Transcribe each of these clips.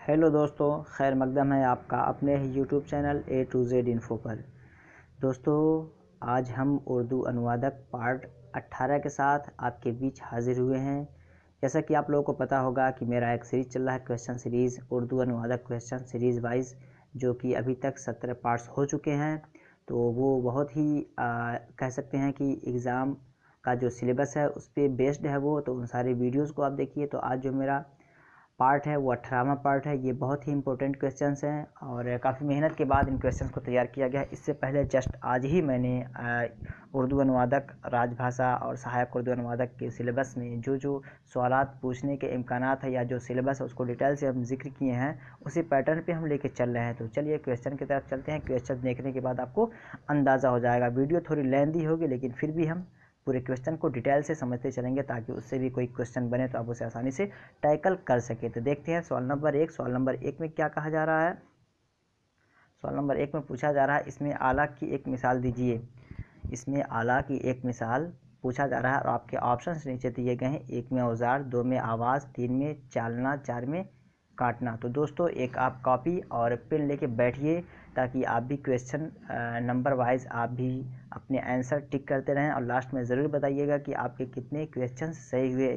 Hello दोस्तों, खैर मकदम है आपका अपने ही YouTube channel A to Z info पर। दोस्तों, आज हम उर्दू अनुवादक पार्ट 18 के साथ आपके बीच हाजिर हुए हैं। जैसा कि आप लोगों को पता होगा कि मेरा एक सीरीज़ चल रहा है, क्वेश्चन सीरीज़, उर्दू अनुवादक क्वेश्चन सीरीज़ वाइज, जो कि अभी तक 17 पार्ट्स हो चुके हैं। तो वो बहुत ही कह सकते हैं कि एग्ज़ाम का जो सिलेबस है उस पर बेस्ड है वो। तो उन सारे वीडियोज़ को आप देखिए। तो आज जो मेरा पार्ट है वो 18वां पार्ट है। ये बहुत ही इंपॉर्टेंट क्वेश्चंस हैं और काफ़ी मेहनत के बाद इन क्वेश्चंस को तैयार किया गया है। इससे पहले जस्ट आज ही मैंने उर्दू अनुवादक, राजभाषा और सहायक उर्दू अनुवादक के सिलेबस में जो जो सवालात पूछने के इम्कानात है या जो सिलेबस है उसको डिटेल से हम जिक्र किए हैं, उसी पैटर्न पे हम लेके चल रहे हैं। तो चलिए क्वेश्चन की तरफ चलते हैं। क्वेश्चन देखने के बाद आपको अंदाज़ा हो जाएगा। वीडियो थोड़ी लेंदी होगी लेकिन फिर भी हम पूरे क्वेश्चन को डिटेल से समझते चलेंगे ताकि उससे भी कोई क्वेश्चन बने तो आप उसे आसानी से टैकल कर सके। तो देखते हैं सवाल नंबर 1। सवाल नंबर 1 में क्या कहा जा रहा है? सवाल नंबर 1 में पूछा जा रहा है, इसमें आला की एक मिसाल दीजिए। इसमें आला की एक मिसाल पूछा जा रहा है और आपके ऑप्शंस नीचे दिए गए हैं। 1 में औजार, 2 में आवाज़, 3 में चालना, 4 में काटना। तो दोस्तों, एक आप कॉपी और पेन लेके बैठिए ताकि आप भी क्वेश्चन नंबर वाइज आप भी अपने आंसर टिक करते रहें और लास्ट में ज़रूर बताइएगा कि आपके कितने क्वेश्चन सही हुए।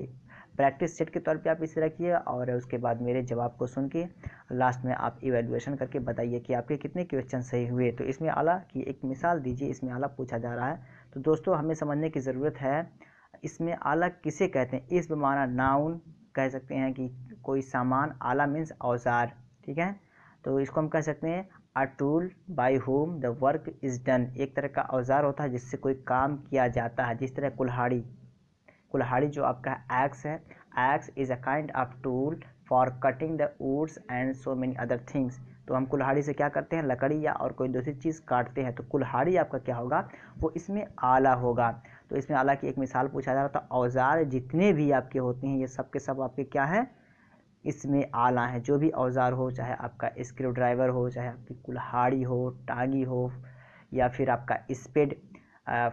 प्रैक्टिस सेट के तौर पे आप इसे रखिए और उसके बाद मेरे जवाब को सुन के लास्ट में आप इवैल्यूएशन करके बताइए कि आपके कितने क्वेश्चन सही हुए। तो इसमें आला की एक मिसाल दीजिए, इसमें आला पूछा जा रहा है। तो दोस्तों, हमें समझने की ज़रूरत है इसमें आला किसे कहते हैं। इस बमाना नाउन कह सकते हैं कि कोई सामान, आला मीन्स औजार, ठीक है। तो इसको हम कह सकते हैं a tool by home the work is done. एक तरह का औजार होता है जिससे कोई काम किया जाता है। जिस तरह कुल्हाड़ी, कुल्हाड़ी जो आपका एक्स है, axe is a kind of tool for cutting the woods and so many other things. तो हम कुल्हाड़ी से क्या करते हैं, लकड़ी या और कोई दूसरी चीज़ काटते हैं। तो कुल्हाड़ी आपका क्या होगा, वो इसमें आला होगा। तो इसमें आला की एक मिसाल पूछा जा रहा था। औजार जितने भी आपके होते हैं ये सब के सब आपके क्या है, इसमें आला है। जो भी औजार हो, चाहे आपका स्क्रू ड्राइवर हो, चाहे आपकी कुल्हाड़ी हो, टांगी हो, या फिर आपका स्पेड,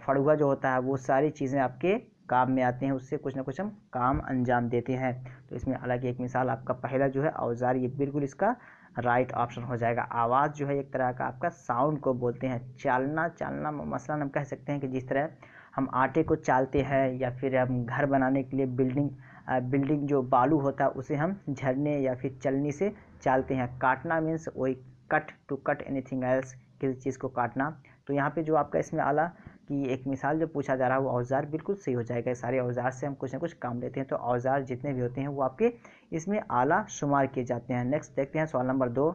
फड़ुआ जो होता है, वो सारी चीज़ें आपके काम में आते हैं। उससे कुछ ना कुछ हम काम अंजाम देते हैं। तो इसमें आला की एक मिसाल आपका पहला जो है औजार, ये बिल्कुल इसका राइट ऑप्शन हो जाएगा। आवाज़ जो है एक तरह का आपका साउंड को बोलते हैं। चालना, चालना मसलन हम कह सकते हैं कि जिस तरह हम आटे को चालते हैं या फिर हम घर बनाने के लिए बिल्डिंग जो बालू होता है उसे हम झरने या फिर चलनी से चालते हैं। काटना मीन्स वही cut, to cut anything else, किसी चीज़ को काटना। तो यहाँ पे जो आपका इसमें आला की एक मिसाल जो पूछा जा रहा है वो औजार बिल्कुल सही हो जाएगा। सारे औजार से हम कुछ ना कुछ काम लेते हैं। तो औजार जितने भी होते हैं वो आपके इसमें आला शुमार किए जाते हैं। नेक्स्ट देखते हैं सवाल नंबर 2।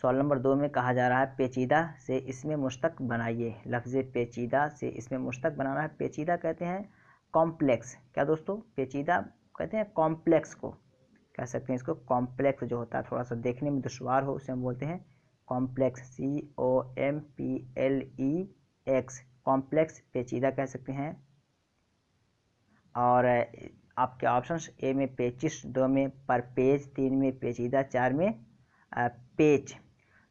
सवाल नंबर 2 में कहा जा रहा है पेचीदा से इसमें मुश्तक बनाइए। लफ्ज़ पेचीदा से इसमें मुश्तक बनाना है। पेचीदा कहते हैं कॉम्प्लेक्स। क्या दोस्तों, पेचीदा कहते हैं कॉम्प्लेक्स को, कह सकते हैं इसको कॉम्प्लेक्स जो होता है थोड़ा सा देखने में दुश्वार हो उसे हम बोलते हैं कॉम्प्लेक्स, COMPLEX, कॉम्प्लेक्स पेचीदा कह सकते हैं। और आपके ऑप्शंस ए में पेचिश, 2 में परपेच, 3 में पेचीदा, 4 में पेच।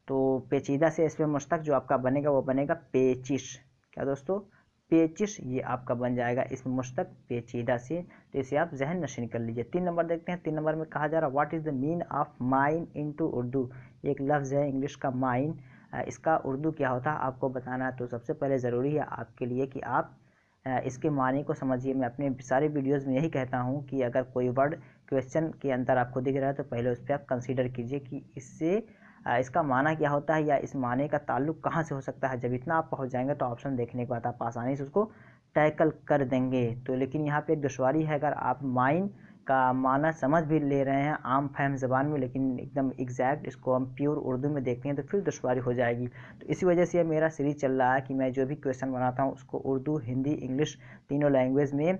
तो पेचीदा से इसमें मुश्तक जो आपका बनेगा वो बनेगा पेचिश। क्या दोस्तों, पेचिश ये आपका बन जाएगा इसमें मुश्तक पेचीदा से। तो इसे आप जहन नशीन कर लीजिए। 3 नंबर देखते हैं। 3 नंबर में कहा जा रहा है what is the mean of mine into Urdu. एक लफ्ज़ है इंग्लिश का माइन, इसका उर्दू क्या होता है आपको बताना है। तो सबसे पहले ज़रूरी है आपके लिए कि आप इसके मानी को समझिए। मैं अपने सारे वीडियोज़ में यही कहता हूँ कि अगर कोई वर्ड क्वेश्चन के अंदर आपको दिख रहा है तो पहले उस पर आप कंसीडर कीजिए कि इससे इसका माना क्या होता है या इस माने का ताल्लुक कहाँ से हो सकता है। जब इतना आप पहुँच जाएंगे तो ऑप्शन देखने के बाद आप आसानी से उसको टैकल कर देंगे। तो लेकिन यहाँ पे एक दुश्वारी है, अगर आप माइन का माना समझ भी ले रहे हैं आम फहम ज़बान में, लेकिन एकदम एग्जैक्ट इसको हम प्योर उर्दू में देखते हैं तो फिर दुश्वारी हो जाएगी। तो इसी वजह से मेरा सीरीज़ चल रहा है कि मैं जो भी क्वेश्चन बनाता हूँ उसको उर्दू, हिंदी, इंग्लिश तीनों लैंग्वेज में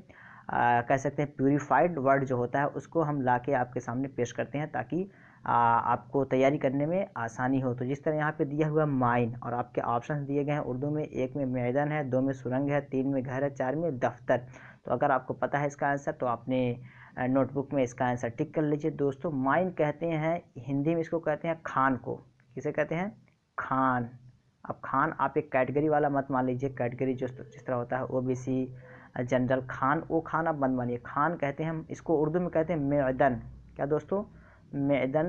कह सकते हैं प्यूरीफाइड वर्ड जो होता है उसको हम ला के आपके सामने पेश करते हैं ताकि आपको तैयारी करने में आसानी हो। तो जिस तरह यहाँ पे दिया हुआ माइन और आपके ऑप्शन दिए गए हैं उर्दू में, 1 में मैदान है, 2 में सुरंग है, 3 में घर है, 4 में दफ्तर। तो अगर आपको पता है इसका आंसर तो आपने नोटबुक में इसका आंसर टिक कर लीजिए। दोस्तों, माइन कहते हैं हिंदी में, इसको कहते हैं खान को। किसे कहते हैं, खान। अब खान आप एक कैटेगरी वाला मत मान लीजिए। कैटेगरी जो जिस तरह होता है OBC, जनरल, खान, वो खान आप मत मानिए। खान कहते हैं हम इसको उर्दू में कहते हैं मैदान। क्या दोस्तों? मैदन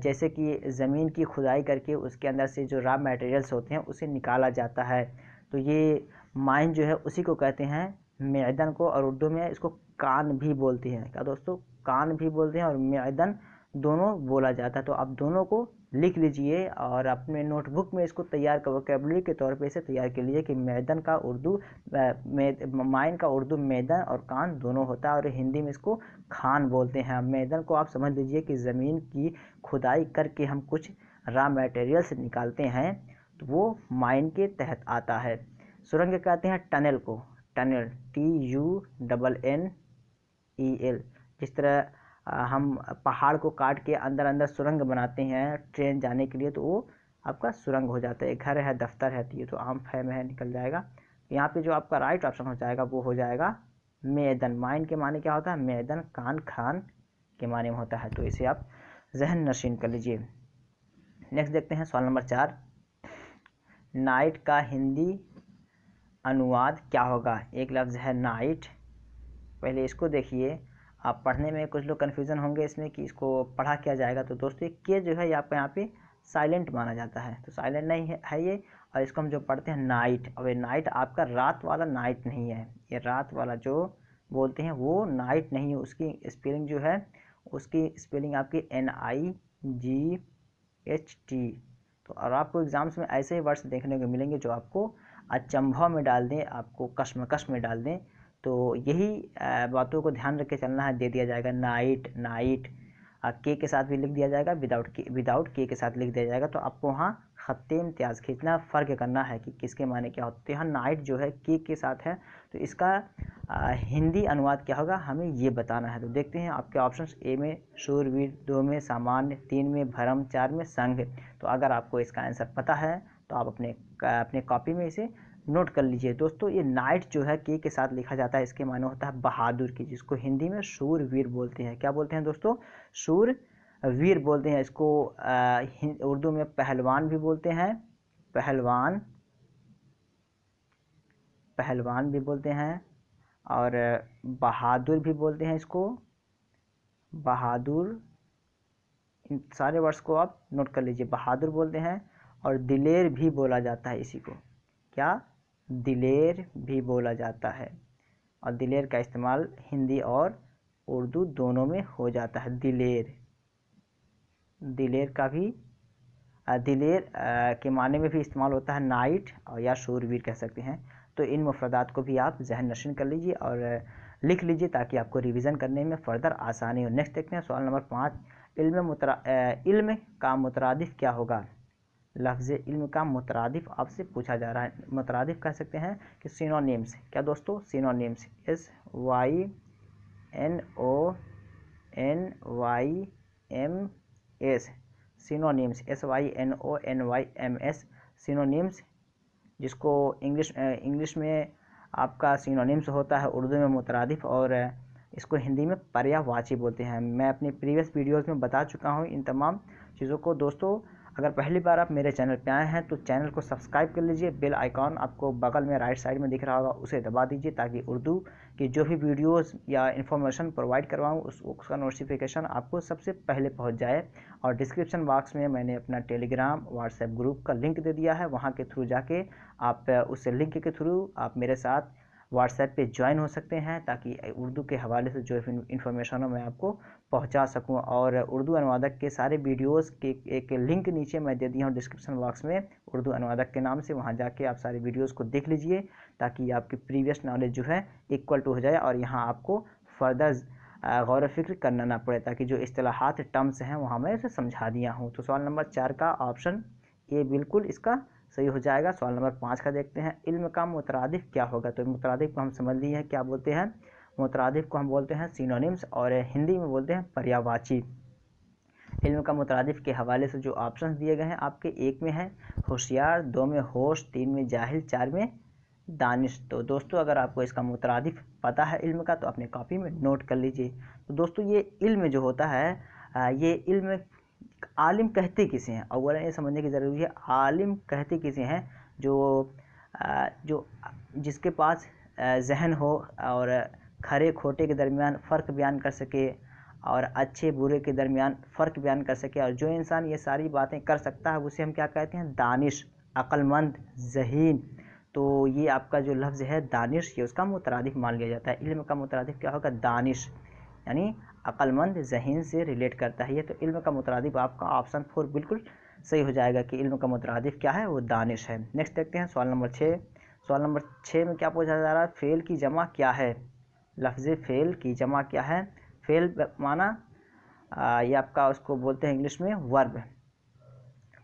जैसे कि ज़मीन की खुदाई करके उसके अंदर से जो रॉ मटेरियल्स होते हैं उसे निकाला जाता है, तो ये माइन जो है उसी को कहते हैं मैदन को, और उर्दू में इसको कान भी बोलते हैं। क्या दोस्तों? कान भी बोलते हैं और मैदन दोनों बोला जाता है। तो आप दोनों को लिख लीजिए और अपने नोटबुक में इसको तैयार कर, वोकेबलरी के तौर पे इसे तैयार कर लीजिए कि मैदन का उर्दू माइन का उर्दू मैदन और कान दोनों होता है, और हिंदी में इसको खान बोलते हैं। मैदन को आप समझ लीजिए कि ज़मीन की खुदाई करके हम कुछ रॉ मटेरियल्स निकालते हैं, तो वो माइन के तहत आता है। सुरंग कहते हैं टनल को, टनल TUNNEL। जिस तरह हम पहाड़ को काट के अंदर अंदर सुरंग बनाते हैं ट्रेन जाने के लिए, तो वो आपका सुरंग हो जाता है। घर है, दफ्तर है, तो ये तो आम फहम है, निकल जाएगा। यहाँ पे जो आपका राइट ऑप्शन हो जाएगा वो हो जाएगा मैदन। माइन के माने क्या होता है? मैदन, कान, खान के माने में होता है, तो इसे आप जहन नशीन कर लीजिए। नेक्स्ट देखते हैं सवाल नंबर 4। नाइट का हिंदी अनुवाद क्या होगा? एक लफ्ज़ है नाइट, पहले इसको देखिए। आप पढ़ने में कुछ लोग कन्फ्यूज़न होंगे इसमें कि इसको पढ़ा क्या जाएगा। तो दोस्तों के जो है यहाँ पे साइलेंट माना जाता है, तो साइलेंट नहीं है ये, और इसको हम जो पढ़ते हैं नाइट। और ये नाइट आपका रात वाला नाइट नहीं है, ये रात वाला जो बोलते हैं वो नाइट नहीं है। उसकी स्पेलिंग जो है, उसकी स्पेलिंग आपकी NIGHT। तो और आपको एग्ज़ाम्स में ऐसे ही वर्ड्स देखने को मिलेंगे जो आपको अचंभव में डाल दें, आपको कश्मकश में डाल दें। तो यही बातों को ध्यान रख के चलना है। दे दिया जाएगा नाइट, नाइट के साथ भी लिख दिया जाएगा, विदाउट के के साथ लिख दिया जाएगा। तो आपको वहाँ खत्ते इम्तियाज़ खींचना, फ़र्क करना है कि किसके माने क्या होते हैं। नाइट जो है के साथ है, तो इसका हिंदी अनुवाद क्या होगा हमें ये बताना है। तो देखते हैं आपके ऑप्शंस। ए में शूरवीर, 2 में सामान्य, 3 में भरम, 4 में संघ। तो अगर आपको इसका आंसर पता है तो आप अपने कॉपी में इसे नोट कर लीजिए। दोस्तों ये नाइट जो है के साथ लिखा जाता है, इसके माने होता है बहादुर की, जिसको हिंदी में शूरवीर बोलते हैं। क्या बोलते हैं दोस्तों? शूरवीर बोलते हैं। इसको उर्दू में पहलवान भी बोलते हैं, पहलवान भी बोलते हैं, और बहादुर भी बोलते हैं इसको, बहादुर। इन सारे वर्ड्स को आप नोट कर लीजिए। बहादुर बोलते हैं, और दिलेर भी बोला जाता है इसी को। क्या? दिलेर भी बोला जाता है, और दिलेर का इस्तेमाल हिंदी और उर्दू दोनों में हो जाता है। दिलेर का भी दिलेर के माने में भी इस्तेमाल होता है नाइट, और या शूरवीर कह सकते हैं। तो इन मुफरदात को भी आप जहन नशीन कर लीजिए और लिख लीजिए ताकि आपको रिवीजन करने में फ़र्दर आसानी हो। नेक्स्ट देखते हैं सवाल नंबर 5। इल्म का मुतरादिफ क्या होगा? लफ्ज़ इल्म का मुतरादिफ आपसे पूछा जा रहा है। मुतरादिफ कह सकते हैं कि सिनोनिम्स। क्या दोस्तों? Synonyms, SYNONYMS, synonyms, SYNONYMS, synonyms, जिसको इंग्लिश में आपका सिनोनिम्स होता है, उर्दू में मुतरादिफ, और इसको हिंदी में पर्यायवाची बोलते हैं। मैं अपनी प्रीवियस वीडियोस में बता चुका हूँ इन तमाम चीज़ों को। दोस्तों अगर पहली बार आप मेरे चैनल पे आए हैं तो चैनल को सब्सक्राइब कर लीजिए। बेल आइकॉन आपको बगल में राइट साइड में दिख रहा होगा, उसे दबा दीजिए ताकि उर्दू की जो भी वीडियोस या इन्फॉर्मेशन प्रोवाइड करवाऊँ उसका नोटिफिकेशन आपको सबसे पहले पहुंच जाए। और डिस्क्रिप्शन बॉक्स में मैंने अपना टेलीग्राम व्हाट्सएप ग्रुप का लिंक दे दिया है, वहाँ के थ्रू जाके आप उस लिंक के थ्रू आप मेरे साथ व्हाट्सएप पे ज्वाइन हो सकते हैं ताकि उर्दू के हवाले से जो इन्फॉर्मेशन हो मैं आपको पहुंचा सकूं। और उर्दू अनुवादक के सारे वीडियोस के एक लिंक नीचे मैं दे दिया हूं डिस्क्रिप्शन बॉक्स में, उर्दू अनुवादक के नाम से। वहां जाके आप सारे वीडियोस को देख लीजिए ताकि आपकी प्रीवियस नॉलेज जो है इक्वल टू हो जाए और यहाँ आपको फर्दर गौर फिक्र करना ना पड़े, ताकि जो इस्तिलाहात टर्म्स हैं वहाँ मैं उसे समझा दिया हूँ। तो सवाल नंबर 4 का ऑप्शन ए बिल्कुल इसका सही हो जाएगा। सवाल नंबर 5 का देखते हैं। इल्म का मुतरादिफ क्या होगा? तो मुतरादिफ को हम समझ लिए हैं क्या बोलते हैं। मुतरादिफ को हम बोलते हैं सिनोनिम्स, और हिंदी में बोलते हैं पर्यायवाची। इल्म का मुतरादिफ के हवाले से जो ऑप्शंस दिए गए हैं आपके, 1 में है होशियार, 2 में होश, 3 में जाहिल, 4 में दानिश। तो दोस्तों अगर आपको इसका मुतरादिफ पता है इल्म का तो अपने कॉपी में नोट कर लीजिए। तो दोस्तों ये इल्म जो होता है, ये इल्म आलिम कहते किसे हैं, अव्वलन ये समझने की ज़रूरी है। आलिम कहते किसे हैं? जो जिसके पास जहन हो और खरे खोटे के दरमियान फ़र्क बयान कर सके, और अच्छे बुरे के दरमियान फ़र्क बयान कर सके। और जो इंसान ये सारी बातें कर सकता है उसे हम क्या कहते हैं, दानिश, अक्लमंद, ज़हीन। तो ये आपका जो लफ्ज़ है दानिश, ये उसका मुतरादिफ मान लिया जाता है। इल्म का मुतरादिफ क्या होगा, दानिश, यानी अक्लमंद, ज़हीन से रिलेट करता है ये। तो इल्म का मुतरादिफ आपका ऑप्शन 4 बिल्कुल सही हो जाएगा कि इल्म का मुतरादिफ क्या है, वो दानिश है। नेक्स्ट देखते हैं सवाल नंबर 6। सवाल नंबर 6 में क्या पूछा जा रहा है, फ़ेल की जमा क्या है। लफ्ज़ फ़ेल की जमा क्या है। फ़ेल माना ये आपका उसको बोलते हैं इंग्लिश में वर्ब।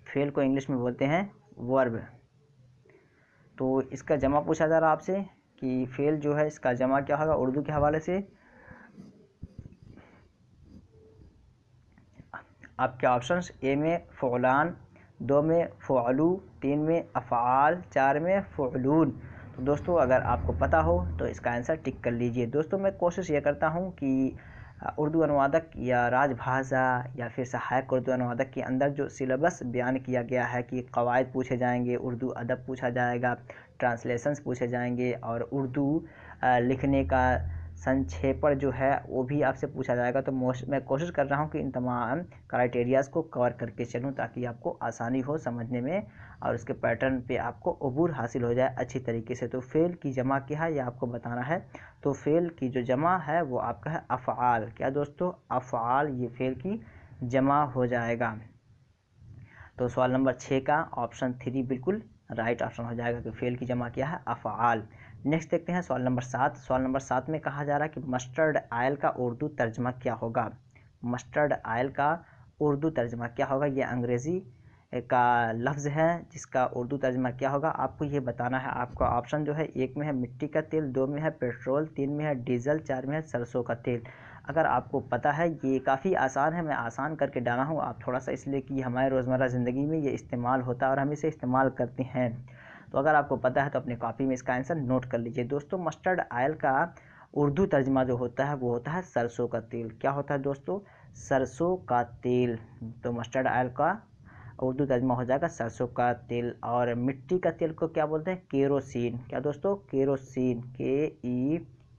फ़ेल को इंग्लिश में बोलते हैं वर्ब। तो इसका जमा पूछा जा रहा है आपसे कि फ़ेल जो है इसका जमा क्या होगा उर्दू के हवाले से। आपके ऑप्शंस, ए में फ़ुलान, 2 में फ़ुलू, 3 में अफ़आल, 4 में फ़ुलून। तो दोस्तों अगर आपको पता हो तो इसका आंसर टिक कर लीजिए। दोस्तों मैं कोशिश ये करता हूँ कि उर्दू अनुवादक या राजभाषा या फिर सहायक उर्दू अनुवादक के अंदर जो सिलेबस बयान किया गया है कि क़वायद पूछे जाएंगे, उर्दू अदब पूछा जाएगा, ट्रांसलेशंस पूछे जाएंगे और उर्दू लिखने का संक्षेपण जो है वो भी आपसे पूछा जाएगा। तो मैं कोशिश कर रहा हूँ कि इन तमाम क्राइटेरियाज़ को कवर करके चलूँ ताकि आपको आसानी हो समझने में और उसके पैटर्न पे आपको अबूर हासिल हो जाए अच्छी तरीके से। तो फ़ेल की जमा क्या है ये आपको बताना है। तो फ़ेल की जो जमा है वो आपका है अफ़आल। क्या दोस्तों, अफ़आल, ये फ़ेल की जमा हो जाएगा। तो सवाल नंबर 6 का ऑप्शन 3 बिल्कुल राइट ऑप्शन हो जाएगा कि फ़ेल की जमा क्या है, अफ़आल। नेक्स्ट देखते हैं सवाल नंबर 7। सवाल नंबर 7 में कहा जा रहा है कि मस्टर्ड आयल का उर्दू तर्जमा क्या होगा। मस्टर्ड आयल का उर्दू तर्जमा क्या होगा। ये अंग्रेज़ी का लफ्ज़ है जिसका उर्दू तर्जमा क्या होगा आपको ये बताना है। आपका ऑप्शन जो है 1 में है मिट्टी का तेल, 2 में है पेट्रोल, 3 में है डीजल, 4 में है सरसों का तेल। अगर आपको पता है ये काफ़ी आसान है, मैं आसान करके डाला हूँ आप थोड़ा सा इसलिए कि हमारे रोज़मर्रा ज़िंदगी में ये इस्तेमाल होता है और हम इसे इस्तेमाल करते हैं। तो अगर आपको पता है तो अपनी कॉपी में इसका आंसर नोट कर लीजिए। दोस्तों मस्टर्ड आयल का उर्दू तर्जमा जो होता है वो होता है सरसों का तेल। क्या होता है दोस्तों, सरसों का तेल। तो मस्टर्ड आयल का उर्दू तर्जमा हो जाएगा सरसों का तेल। और मिट्टी का तेल को क्या बोलते हैं, केरोसिन। क्या दोस्तों, केरोसिन,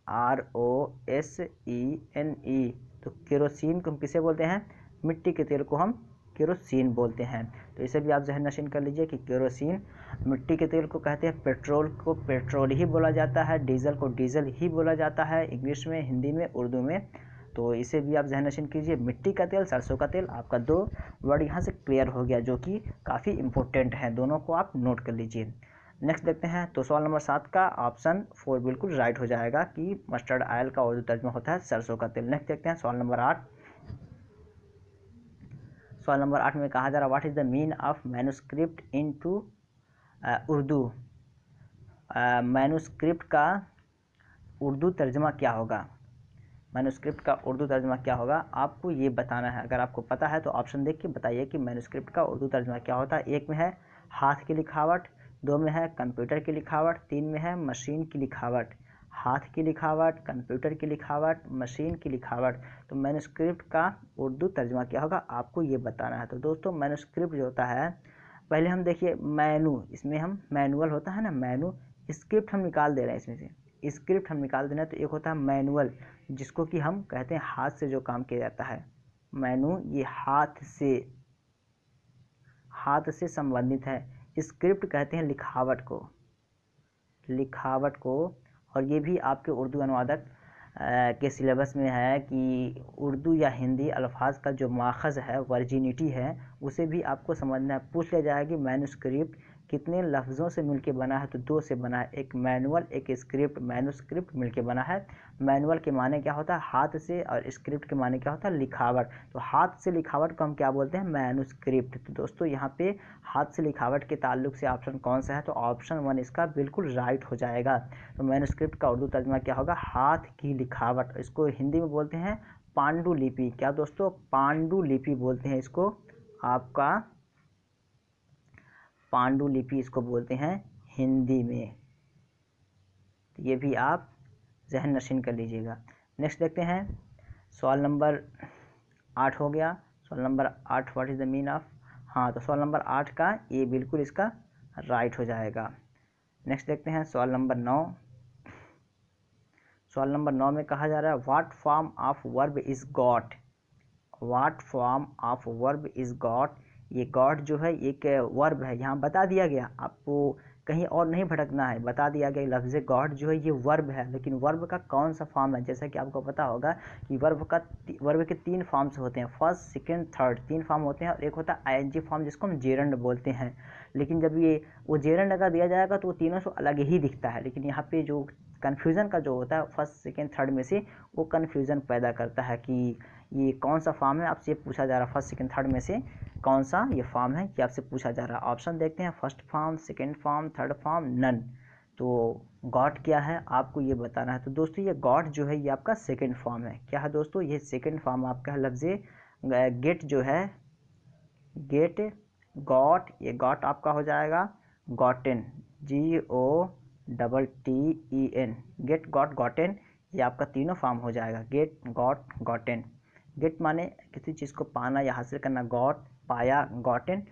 KEROSENE। तो केरोसिन को हम किसे बोलते हैं, मिट्टी के तेल को हम केरोसिन बोलते हैं। तो इसे भी आप जहन नशीन कर लीजिए कि केरोसिन मिट्टी के तेल को कहते हैं, पेट्रोल को पेट्रोल ही बोला जाता है, डीजल को डीजल ही बोला जाता है इंग्लिश में, हिंदी में, उर्दू में। तो इसे भी आप जहन नशीन कीजिए, मिट्टी का तेल, सरसों का तेल। आपका 2 वर्ड यहाँ से क्लियर हो गया जो कि काफ़ी इंपॉर्टेंट है, दोनों को आप नोट कर लीजिए। नेक्स्ट देखते हैं। तो सवाल नंबर 7 का ऑप्शन 4 बिल्कुल राइट हो जाएगा कि मस्टर्ड ऑयल का उर्दू तर्जुमा होता है सरसों का तेल। नेक्स्ट देखते हैं सवाल नंबर 8। सवाल नंबर 8 में कहा जा रहा what is the mean of manuscript into Urdu. Manuscript का उर्दू तर्जुमा क्या होगा। मैन्युस्क्रिप्ट का उर्दू तर्जुमा क्या होगा आपको ये बताना है। अगर आपको पता है तो ऑप्शन देख के बताइए कि मैन्युस्क्रिप्ट का उर्दू तर्जुमा क्या होता है। 1 में है हाथ की लिखावट, 2 में है कंप्यूटर की लिखावट, 3 में है मशीन की लिखावट। हाथ की लिखावट, कंप्यूटर की लिखावट, मशीन की लिखावट। तो मैन्युस्क्रिप्ट का उर्दू तर्जुमा क्या होगा आपको ये बताना है। तो दोस्तों मैन्युस्क्रिप्ट जो होता है, पहले हम देखिए इसमें हम मैनुअल होता है ना, स्क्रिप्ट हम निकाल दे रहे हैं, इसमें से स्क्रिप्ट हम निकाल दे रहे हैं। तो एक होता है मैनुअल जिसको कि हम कहते हैं हाथ से जो काम किया जाता है। ये हाथ से संबंधित है। स्क्रिप्ट कहते हैं लिखावट को। और ये भी आपके उर्दू अनुवादक के सिलेबस में है कि उर्दू या हिंदी अल्फाज का जो माखज़ है, वर्जिनिटी है, उसे भी आपको समझना है। पूछ लिया जाएगा कि मैन्युस्क्रिप्ट कितने लफ्ज़ों से मिलके बना है, तो 2 से बना है, एक मैनुअल एक स्क्रिप्ट। मैन्युस्क्रिप्ट मिलके बना है। मैनुअल के माने क्या होता है, हाथ से, और स्क्रिप्ट के माने क्या होता है, लिखावट। तो हाथ से लिखावट को हम क्या बोलते हैं, मैन्युस्क्रिप्ट। तो दोस्तों यहाँ पे हाथ से लिखावट के ताल्लुक से ऑप्शन कौन सा है, तो ऑप्शन 1 इसका बिल्कुल राइट हो जाएगा। तो मैन्युस्क्रिप्ट का उर्दू तर्जुमा क्या होगा, हाथ की लिखावट। इसको हिंदी में बोलते हैं पांडुलिपि। क्या दोस्तों, पांडुलिपि बोलते हैं इसको, आपका पांडुलिपि इसको बोलते हैं हिंदी में। तो ये भी आप जहन नशीन कर लीजिएगा। नेक्स्ट देखते हैं सवाल नंबर 8 हो गया। सवाल number 8 what is the mean of, तो सवाल नंबर 8 का ये बिल्कुल इसका राइट हो जाएगा। नेक्स्ट देखते हैं सवाल नंबर 9। सवाल नंबर 9 में कहा जा रहा है what form of verb is got. What form of verb is got. ये गॉट जो है एक वर्ब है, यहाँ बता दिया गया, आपको कहीं और नहीं भटकना है, बता दिया गया लफ्ज़ गॉड जो है ये वर्ब है, लेकिन वर्ब का कौन सा फॉर्म है। जैसा कि आपको पता होगा कि वर्ब के 3 फॉर्म्स होते हैं, फर्स्ट सेकंड थर्ड, 3 फॉर्म होते हैं, और एक होता है आईएनजी फॉर्म जिसको हम जेरंड बोलते हैं। लेकिन जब ये वो जेरंड अगर दिया जाएगा तो वो तीनों से अलग ही दिखता है, लेकिन यहाँ पे जो कन्फ्यूज़न का जो होता है फर्स्ट सेकंड थर्ड में से, वो कन्फ्यूज़न पैदा करता है कि ये कौन सा फॉर्म है, आपसे पूछा जा रहा है फर्स्ट सेकंड थर्ड में से कौन सा ये फॉर्म है कि आपसे पूछा जा रहा है। ऑप्शन देखते हैं, first form, second form, third form, none. तो गॉट क्या है आपको ये बताना है। तो दोस्तों ये गॉट जो है ये आपका सेकंड फॉर्म है। क्या है दोस्तों, ये सेकंड फॉर्म आपका है लफ्ज़ गेट जो है, गेट, गॉट, ये गॉट आपका हो जाएगा गॉटेन, GOTTEN, गेट, गॉट, गॉटेन, ये आपका तीनों फॉर्म हो जाएगा, गेट, गॉट, गॉटेन। गेट माने किसी चीज़ को पाना या हासिल करना, गॉट पाया, गॉटेन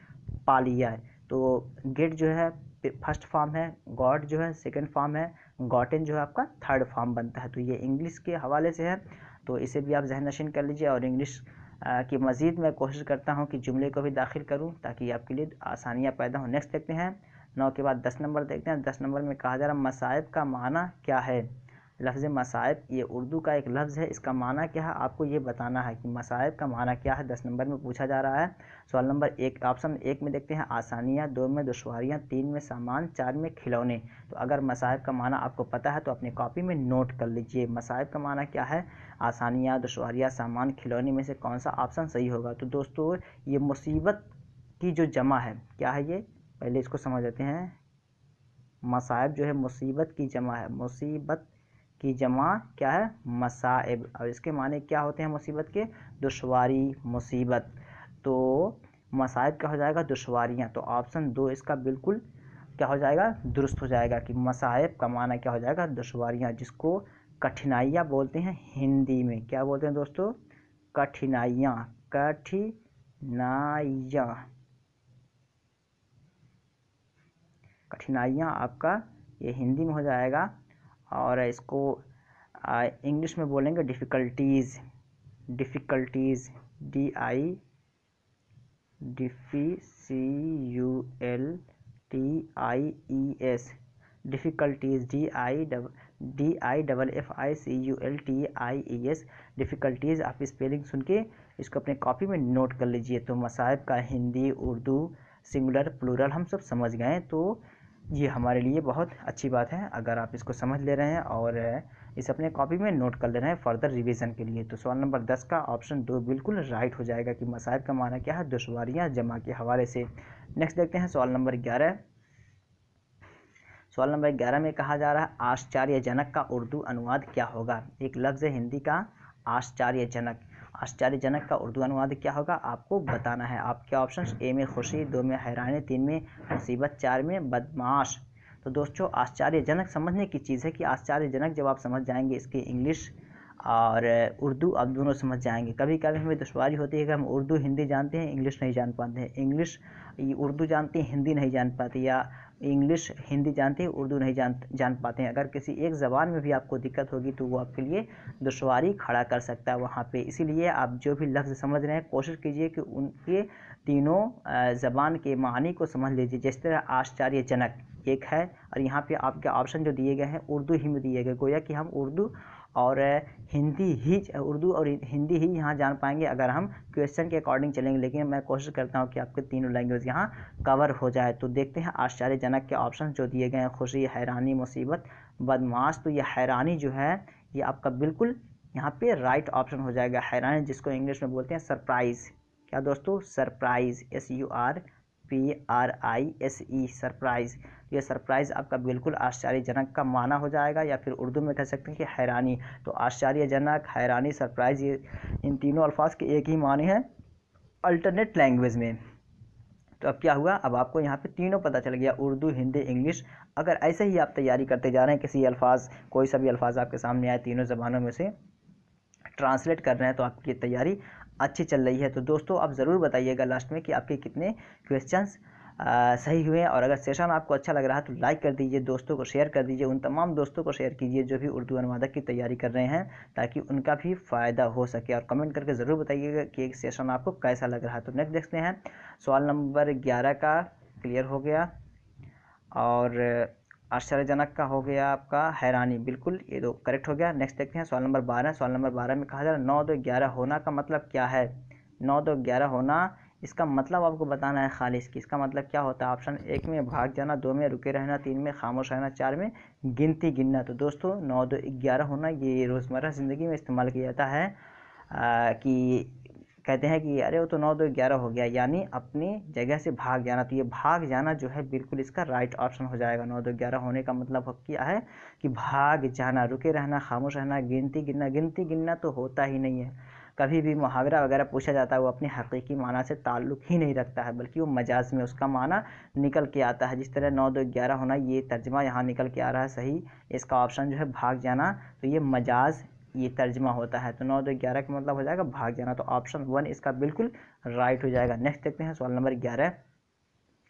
पा लिया है। तो गेट जो है फर्स्ट फॉर्म है, गॉट जो है सेकंड फॉर्म है, गॉटेन जो है आपका थर्ड फॉर्म बनता है। तो ये इंग्लिश के हवाले से है, तो इसे भी आप ज़हन नशीन कर लीजिए। और इंग्लिश की मज़ीद मैं कोशिश करता हूँ कि जुमले को भी दाखिल करूँ ताकि आपके लिए आसानियाँ पैदा हो। नेक्स्ट देखते हैं 9 के बाद 10 नंबर देखते हैं। 10 नंबर में कहा जा रहा है मसाइब का माना क्या है। लफ्ज़ मसाइब ये उर्दू का एक लफ्ज़ है, इसका माना क्या है आपको ये बताना है कि मसाइब का माना क्या है। 10 नंबर में पूछा जा रहा है। सवाल नंबर 1, ऑप्शन 1 में देखते हैं आसानियाँ, 2 में दुश्वारियाँ, 3 में सामान, 4 में खिलौने। तो अगर मसाइब का माना आपको पता है तो अपनी कॉपी में नोट कर लीजिए। मसाइब का माना क्या है, आसानियाँ, दुश्वारियाँ, सामान, खिलौने में से कौन सा ऑप्शन सही होगा। तो दोस्तों ये मुसीबत की जो जमा है, क्या है ये, पहले इसको समझ लेते हैं। मसाइब जो है मुसीबत की जमा है, मुसीबत की जमा क्या है, मसाइब, और इसके माने क्या होते हैं मुसीबत के, दुश्वारी, मुसीबत। तो मसाइब क्या हो जाएगा, दुश्वारियाँ। तो ऑप्शन 2 इसका बिल्कुल क्या हो जाएगा, दुरुस्त हो जाएगा कि मसाइब का माना क्या हो जाएगा, दुश्वारियाँ, जिसको कठिनाइयाँ बोलते हैं हिंदी में। क्या बोलते हैं दोस्तों, कठिनाइयाँ, कठिनाइयाँ, कठिनाइयाँ आपका ये हिंदी में हो जाएगा। और इसको इंग्लिश में बोलेंगे difficulties, difficulties, DIFFICULTIES, difficulties, DIFFICULTIES, difficulties. आप स्पेलिंग सुन के इसको अपने कॉपी में नोट कर लीजिए। तो मसाइब का हिंदी, उर्दू, सिंगुलर, प्लूरल हम सब समझ गए, तो ये हमारे लिए बहुत अच्छी बात है अगर आप इसको समझ ले रहे हैं और इसे अपने कॉपी में नोट कर ले रहे हैं फर्दर रिवीजन के लिए। तो सवाल नंबर 10 का ऑप्शन 2 बिल्कुल राइट हो जाएगा कि मसाइब का माना क्या है, दुश्वारियाँ जमा के हवाले से। नेक्स्ट देखते हैं सवाल नंबर 11। सवाल नंबर 11 में कहा जा रहा है आश्चर्यजनक का उर्दू अनुवाद क्या होगा। एक लफ्ज़ है हिंदी का आश्चर्यजनक, आश्चर्यजनक का उर्दू अनुवाद क्या होगा आपको बताना है। आपके ऑप्शन, ए में खुशी, 2 में हैरानी, 3 में मुसीबत, 4 में बदमाश। तो दोस्तों आश्चर्यजनक समझने की चीज़ है कि आश्चर्यजनक जब आप समझ जाएंगे इसकी इंग्लिश और उर्दू आप दोनों समझ जाएंगे। कभी कभी हमें दुश्वारी होती है कि हम उर्दू हिंदी जानते हैं, इंग्लिश नहीं जान पाते हैं, इंग्लिश उर्दू जानते हैं, हिंदी नहीं जान पाते, या इंग्लिश हिंदी जानते हैं, उर्दू नहीं जान पाते हैं। अगर किसी एक ज़बान में भी आपको दिक्कत होगी तो वो आपके लिए दुश्वारी खड़ा कर सकता है वहाँ पे। इसीलिए आप जो भी लफ्ज़ समझ रहे हैं कोशिश कीजिए कि उनके तीनों ज़बान के मानी को समझ लीजिए। जिस तरह आश्चर्यजनक एक है और यहाँ पे आपके ऑप्शन जो दिए गए हैं उर्दू ही में दिए गए, गोया कि हम उर्दू और हिंदी ही यहाँ जान पाएंगे अगर हम क्वेश्चन के अकॉर्डिंग चलेंगे। लेकिन मैं कोशिश करता हूँ कि आपके तीनों लैंग्वेज यहाँ कवर हो जाए। तो देखते हैं आश्चर्यजनक के ऑप्शन जो दिए गए हैं, खुशी, हैरानी, मुसीबत, बदमाश। तो ये हैरानी जो है ये आपका बिल्कुल यहाँ पे राइट ऑप्शन हो जाएगा। हैरानी जिसको इंग्लिश में बोलते हैं सरप्राइज़। क्या दोस्तों, सरप्राइज़, SURPRISE, सरप्राइज़। ये सरप्राइज़ आपका बिल्कुल आश्चर्यजनक का माना हो जाएगा, या फिर उर्दू में कह सकते हैं कि हैरानी। तो आश्चर्यजनक, हैरानी, सरप्राइज़, ये इन तीनों अल्फाज के एक ही माने हैं अल्टरनेट लैंग्वेज में। तो अब क्या हुआ, अब आपको यहाँ पे तीनों पता चल गया, उर्दू, हिंदी, इंग्लिश। अगर ऐसे ही आप तैयारी करते जा रहे हैं, किसी अल्फाज, कोई सा भी अल्फाज आपके सामने आए तीनों ज़बानों में से ट्रांसलेट कर रहे हैं, तो आपकी तैयारी अच्छी चल रही है। तो दोस्तों आप ज़रूर बताइएगा लास्ट में कि आपके कितने क्वेश्चंस सही हुए। और अगर सेशन आपको अच्छा लग रहा है तो लाइक कर दीजिए, दोस्तों को शेयर कर दीजिए, उन तमाम दोस्तों को शेयर कीजिए जो भी उर्दू अनुवादक की तैयारी कर रहे हैं, ताकि उनका भी फ़ायदा हो सके। और कमेंट करके ज़रूर बताइएगा कि एक सेशन आपको कैसा लग रहा है। तो नेक्स्ट देखते हैं, सवाल नंबर 11 का क्लियर हो गया, और आश्चर्यजनक का हो गया आपका हैरानी, बिल्कुल ये दो करेक्ट हो गया। नेक्स्ट देखते हैं सवाल नंबर 12। सवाल नंबर 12 में कहा जा रहा है 9 2 11 होना का मतलब क्या है। 9 2 11 होना, इसका मतलब आपको बताना है खालिस कि इसका मतलब क्या होता है। ऑप्शन 1 में भाग जाना, 2 में रुके रहना, 3 में खामोश रहना, 4 में गिनती गिनना। तो दोस्तों 9 2 11 होना ये रोज़मर्रा ज़िंदगी में इस्तेमाल किया जाता है कि कहते हैं कि अरे वो तो 9 2 11 हो गया, यानी अपनी जगह से भाग जाना। तो ये भाग जाना जो है बिल्कुल इसका राइट ऑप्शन हो जाएगा। 9 2 11 होने का मतलब क्या है कि भाग जाना, रुके रहना, खामोश रहना, गिनती गिनना। गिनती गिनना तो होता ही नहीं है, कभी भी मुहावरा वगैरह पूछा जाता है वो अपनी हकीकी माना से ताल्लुक़ ही नहीं रखता है, बल्कि वो मजाज में उसका माना निकल के आता है। जिस तरह 9 2 11 होना ये तर्जमा यहाँ निकल के आ रहा है सही, इसका ऑप्शन जो है भाग जाना, तो ये मजाज ये तर्जमा होता है। तो 9 2 11 का मतलब हो जाएगा भाग जाना, तो ऑप्शन 1 इसका बिल्कुल राइट हो जाएगा। नेक्स्ट देखते हैं सवाल नंबर 11।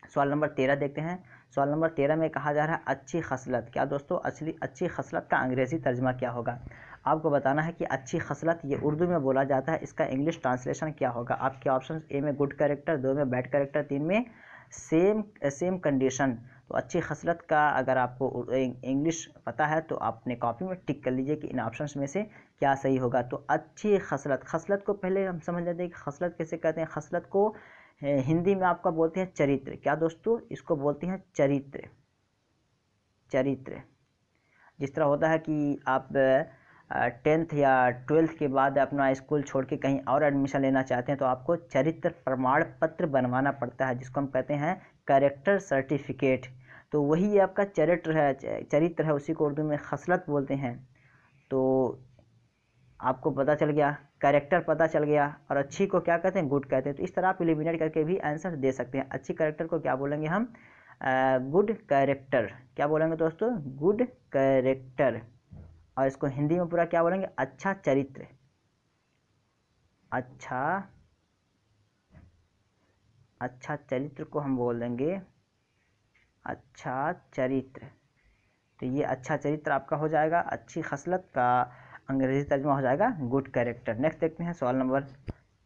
सवाल नंबर 13 देखते हैं। सवाल नंबर 13 में कहा जा रहा है अच्छी खसलत। क्या दोस्तों अच्छी खसलत का अंग्रेज़ी तर्जमा क्या होगा। आपको बताना है कि अच्छी खसलत ये उर्दू में बोला जाता है, इसका इंग्लिश ट्रांसलेशन क्या होगा। आपके ऑप्शन ए में गुड कैरेक्टर, 2 में बैड कैरेक्टर, 3 में सेम कंडीशन। तो अच्छी खसलत का अगर आपको इंग्लिश पता है तो आपने कॉपी में टिक कर लीजिए कि इन ऑप्शंस में से क्या सही होगा। तो अच्छी खसलत को पहले हम समझ लेते हैं कि खसलत कैसे कहते हैं। खसलत को हिंदी में आपका बोलते हैं चरित्र। क्या दोस्तों, इसको बोलते हैं चरित्र। जिस तरह होता है कि आप 10th या 12th के बाद अपना स्कूल छोड़ के कहीं और एडमिशन लेना चाहते हैं तो आपको चरित्र प्रमाण पत्र बनवाना पड़ता है, जिसको हम कहते हैं कैरेक्टर सर्टिफिकेट। तो वही आपका चरित्र है, उसी को उर्दू में खसलत बोलते हैं। तो आपको पता चल गया, कैरेक्टर पता चल गया, और अच्छी को क्या कहते हैं, गुड कहते हैं। तो इस तरह आप एलिमिनेट करके भी आंसर दे सकते हैं। अच्छी कैरेक्टर को क्या बोलेंगे हम, गुड कैरेक्टर। क्या बोलेंगे दोस्तों, गुड कैरेक्टर। और इसको हिंदी में पूरा क्या बोलेंगे, अच्छा चरित्र। अच्छा चरित्र को हम बोल देंगे अच्छा चरित्र। तो ये अच्छा चरित्र आपका हो जाएगा। अच्छी खसलत का अंग्रेजी तर्जुमा हो जाएगा गुड कैरेक्टर। नेक्स्ट देखते हैं सवाल नंबर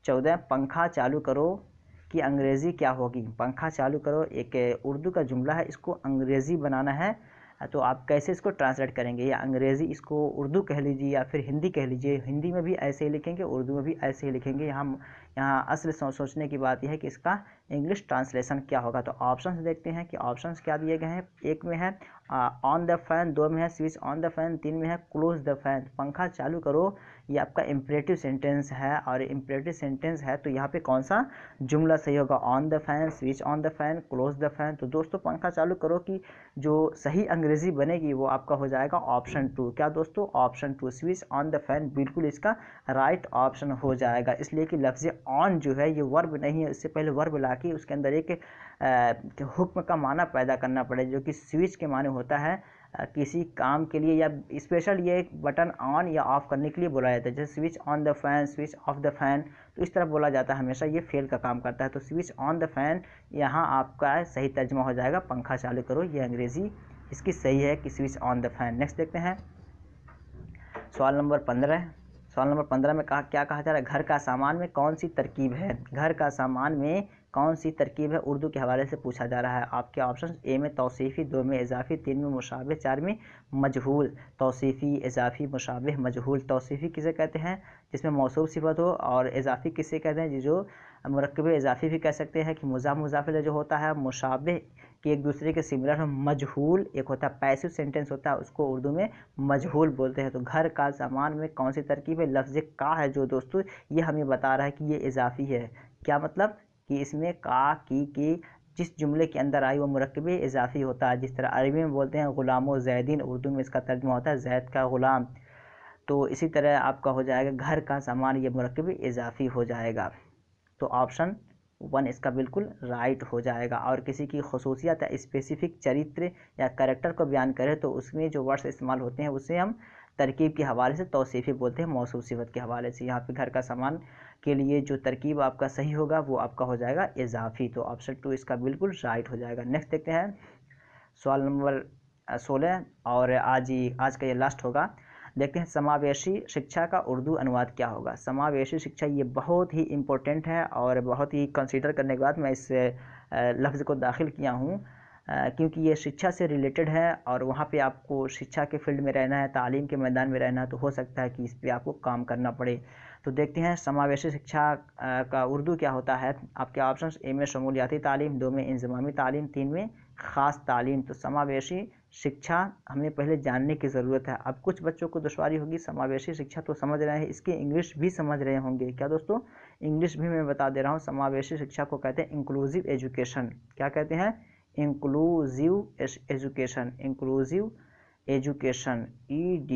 14। पंखा चालू करो की अंग्रेज़ी क्या होगी। पंखा चालू करो एक उर्दू का जुमला है, इसको अंग्रेज़ी बनाना है तो आप कैसे इसको ट्रांसलेट करेंगे, या अंग्रेज़ी इसको उर्दू कह लीजिए या फिर हिंदी कह लीजिए। हिंदी में भी ऐसे ही लिखेंगे, उर्दू में भी ऐसे ही लिखेंगे। यहाँ असल सोचने की बात यह है कि इसका इंग्लिश ट्रांसलेशन क्या होगा। तो ऑप्शंस देखते हैं कि ऑप्शंस क्या दिए गए हैं। एक में है ऑन द फैन, 2 में है स्विच ऑन द फैन, 3 में है क्लोज द फैन। पंखा चालू करो ये आपका इम्परेटिव सेंटेंस है, और इम्परेटिव सेंटेंस है तो यहाँ पे कौन सा जुमला सही होगा, on the fan, switch on the fan, close the fan. तो दोस्तों पंखा चालू करो की जो सही अंग्रेज़ी बनेगी वो आपका हो जाएगा ऑप्शन 2। क्या दोस्तों, option 2 switch on the fan बिल्कुल इसका राइट ऑप्शन हो जाएगा। इसलिए कि लफ्ज़ ऑन जो है ये वर्ब नहीं है, इससे पहले वर्ब ला के उसके अंदर एक हुक्म का माना पैदा करना पड़ेगा, जो कि स्विच के माने होता है किसी काम के लिए, या स्पेशल ये एक बटन ऑन या ऑफ करने के लिए बोला जाता है। जैसे switch on the fan, switch off the fan, तो इस तरह बोला जाता है हमेशा, ये फेल का काम करता है। तो स्विच ऑन द फैन यहाँ आपका सही तर्जुमा हो जाएगा पंखा चालू करो, ये अंग्रेज़ी इसकी सही है कि switch on the fan. Next देखते हैं सवाल नंबर 15। सवाल नंबर 15 में क्या कहा जा रहा है, घर का सामान में कौन सी तरकीब है। घर का सामान में कौन सी तरकीब है, उर्दू के हवाले से पूछा जा रहा है। आपके ऑप्शन ए में तौसीफ़ी, 2 में इजाफ़ी, 3 में मुशाबे, 4 में मजहूल। तौसीफ़ी, इजाफ़ी, मुशाबे, मजहूल। तौसीफ़ी किसे कहते हैं, जिसमें मौसूफ़ सिफ़त हो, और इजाफ़ी किसे कहते हैं जो मुरक्कब इजाफ़ी भी कह सकते हैं कि मुज़ाफ़िल जो होता है, मुशाबे कि एक दूसरे के सिमिलर हो। मजहूल एक होता है पैसिव सेंटेंस होता है, उसको उर्दू में मजहूल बोलते हैं। तो घर का सामान में कौन सी तरकीब है, लफ्ज़ का है जो दोस्तों ये हमें बता रहा है कि ये इजाफ़ी है। क्या मतलब कि इसमें का की जिस जुमले के अंदर आई वो मुरक्कब इजाफ़ी होता है। जिस तरह अरबी में बोलते हैं ग़ुलाम व ज़ैदीन, उर्दू में इसका तर्जुमा होता है ज़ैद का ग़ुलाम। तो इसी तरह आपका हो जाएगा घर का सामान ये मुरक्कब इजाफ़ी हो जाएगा। तो ऑप्शन 1 इसका बिल्कुल राइट हो जाएगा। और किसी की खसूसियत या स्पेसिफिक चरित्र या कैरेक्टर को बयान करें तो उसमें जो वर्ड्स इस्तेमाल होते हैं उसे हम तरकीब के हवाले से तौसीफ़ी बोलते हैं, मौसूफ़ सिफ़त के हवाले से। यहाँ पे घर का सामान के लिए जो तरकीब आपका सही होगा वो आपका हो जाएगा इजाफी। तो ऑप्शन 2 इसका बिल्कुल राइट हो जाएगा। नेक्स्ट देखते हैं सवाल नंबर 16 और आज का ये लास्ट होगा। देखते हैं समावेशी शिक्षा का उर्दू अनुवाद क्या होगा। समावेशी शिक्षा ये बहुत ही इम्पोर्टेंट है और बहुत ही कंसीडर करने के बाद मैं इस लफ्ज़ को दाखिल किया हूँ क्योंकि ये शिक्षा से रिलेटेड है और वहाँ पे आपको शिक्षा के फील्ड में रहना है, तालीम के मैदान में रहना है, तो हो सकता है कि इस पे आपको काम करना पड़े। तो देखते हैं समावेशी शिक्षा का उर्दू क्या होता है। आपके ऑप्शंस ए में शमूलियाती तालीम, 2 में इंज़मामी तालीम, 3 में ख़ास तालीम। तो समावेशी शिक्षा हमें पहले जानने की ज़रूरत है। अब कुछ बच्चों को दुश्वारी होगी, समावेशी शिक्षा तो समझ रहे हैं, इसके इंग्लिश भी समझ रहे होंगे क्या दोस्तों? इंग्लिश भी मैं बता दे रहा हूँ। समावेशी शिक्षा को कहते हैं इंक्लूसिव एजुकेशन। क्या कहते हैं? Inclusive education. Inclusive education, EDUCATION,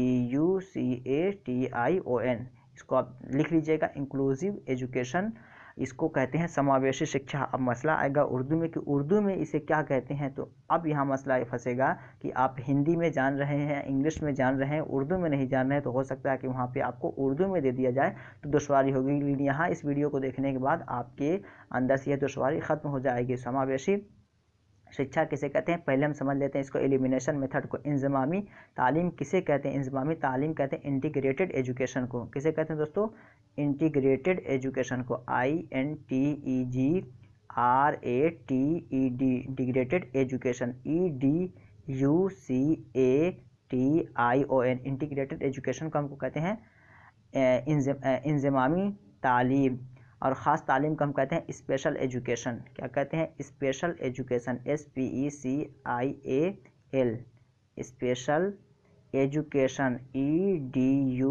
इसको आप लिख लीजिएगा, इंक्लूसिव एजुकेशन इसको कहते हैं समावेशी शिक्षा। अब मसला आएगा उर्दू में कि उर्दू में इसे क्या कहते हैं। तो अब यहाँ मसला ये फंसेगा कि आप हिंदी में जान रहे हैं, इंग्लिश में जान रहे हैं, उर्दू में नहीं जान रहे हैं, तो हो सकता है कि वहाँ पे आपको उर्दू में दे दिया जाए तो दुश्वारी होगी। लेकिन यहाँ इस वीडियो को देखने के बाद आपके अंदर से यह दुश्वारी ख़त्म हो जाएगी। समावेशी शिक्षा किसे कहते हैं पहले हम समझ लेते हैं इसको, एलिमिनेशन मेथड को। इंज़मामी तालीम किसे कहते हैं? इंज़मामी तालीम कहते हैं इंटीग्रेटेड एजुकेशन को। किसे कहते हैं दोस्तों? इंटीग्रेटेड एजुकेशन को, INTEGRATED, integrated education, EDUCATION, integrated education को हमको कहते हैं इंज़मामी तालीम। और ख़ास तालीम को हम कहते हैं स्पेशल एजुकेशन। क्या कहते हैं? Special education, SPECIAL, special education, EDUCATION,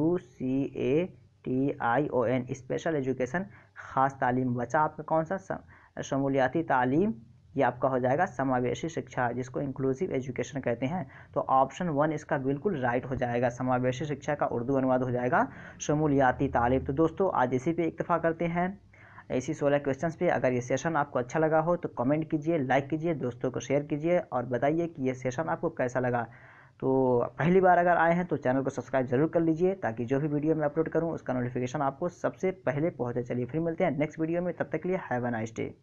special education, ख़ास तालीम। बचा आपका कौन सा? शमूलियाती तालीम, ये आपका हो जाएगा समावेशी शिक्षा, जिसको इंक्लूसिव एजुकेशन कहते हैं। तो ऑप्शन 1 इसका बिल्कुल राइट हो जाएगा। समावेशी शिक्षा का उर्दू अनुवाद हो जाएगा शमूलियाती तालीम। तो दोस्तों आज इसी पे इक्तफा करते हैं, ऐसी 16 क्वेश्चंस पे। अगर ये सेशन आपको अच्छा लगा हो तो कमेंट कीजिए, लाइक कीजिए, दोस्तों को शेयर कीजिए और बताइए कि ये सेशन आपको कैसा लगा। तो पहली बार अगर आए हैं तो चैनल को सब्सक्राइब जरूर कर लीजिए ताकि जो भी वीडियो मैं अपलोड करूँ उसका नोटिफिकेशन आपको सबसे पहले पहुँचे। चलिए फिर मिलते हैं नेक्स्ट वीडियो में, तब तक के लिए हैव अ नाइस डे।